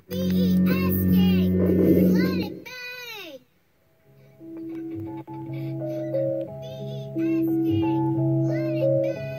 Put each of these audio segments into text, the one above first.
B-E-S-K, let it bang! B-E-S-K, let it bang!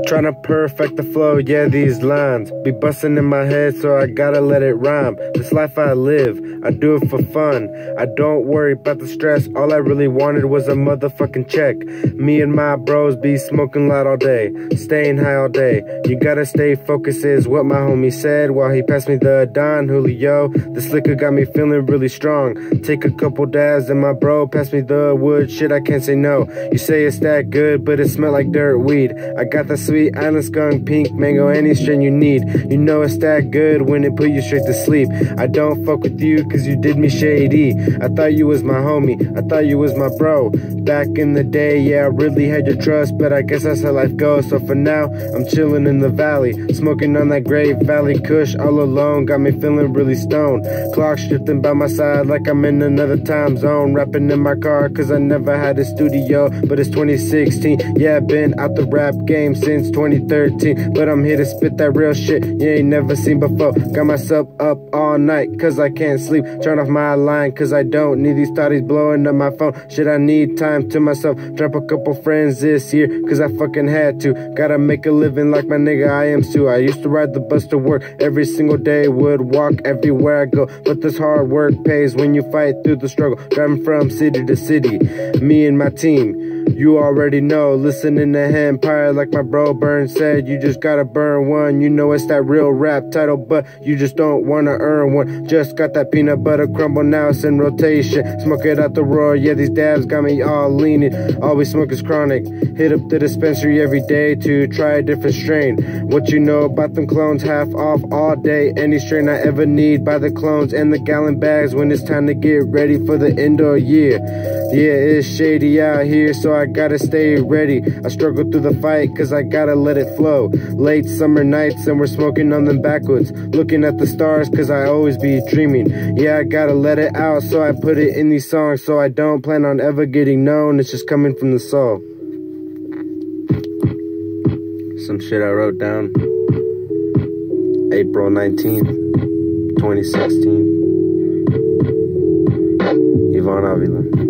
Tryna perfect the flow, yeah, these lines be busting in my head, so I gotta let it rhyme. This life I live, I do it for fun. I don't worry about the stress, all I really wanted was a motherfucking check. Me and my bros be smoking loud all day, staying high all day. You gotta stay focused is what my homie said while he passed me the Don Julio. This liquor got me feeling really strong. Take a couple dabs and my bro passed me the wood. Shit, I can't say no. You say it's that good, but it smell like dirt weed. I got the sweet island skunk, pink mango, any strain you need. You know it's that good when it put you straight to sleep. I don't fuck with you cause you did me shady. I thought you was my homie, I thought you was my bro. Back in the day, yeah, I really had your trust, but I guess that's how life goes. So for now, I'm chilling in the valley, smoking on that Great Valley Kush all alone. Got me feeling really stoned. Clock shifting by my side like I'm in another time zone. Rapping in my car cause I never had a studio, but it's 2016. Yeah, been out the rap game since 2013, but I'm here to spit that real shit you ain't never seen before. Got myself up all night cause I can't sleep. Turn off my line cause I don't need these thotties blowing up my phone. Shit, I need time to myself. Drop a couple friends this year cause I fucking had to. Gotta make a living like my nigga I am too. I used to ride the bus to work every single day, would walk everywhere I go, but this hard work pays when you fight through the struggle. Driving from city to city, me and my team, you already know. Listening to Empire like my bro Burn said, you just gotta burn one. You know it's that real rap title, but you just don't wanna earn one. Just got that peanut butter crumble, now it's in rotation. Smoke it out the roar, yeah, these dabs got me all leaning. Always smoke is chronic. Hit up the dispensary every day to try a different strain. What you know about them clones, half off all day. Any strain I ever need, buy the clones and the gallon bags when it's time to get ready for the indoor year. Yeah, it's shady out here, so I gotta stay ready. I struggle through the fight cause I gotta let it flow. Late summer nights and we're smoking on them backwoods, looking at the stars cause I always be dreaming. Yeah, I gotta let it out, so I put it in these songs. So I don't plan on ever getting known, it's just coming from the soul. Some shit I wrote down April 19th, 2016. Ivan Avila.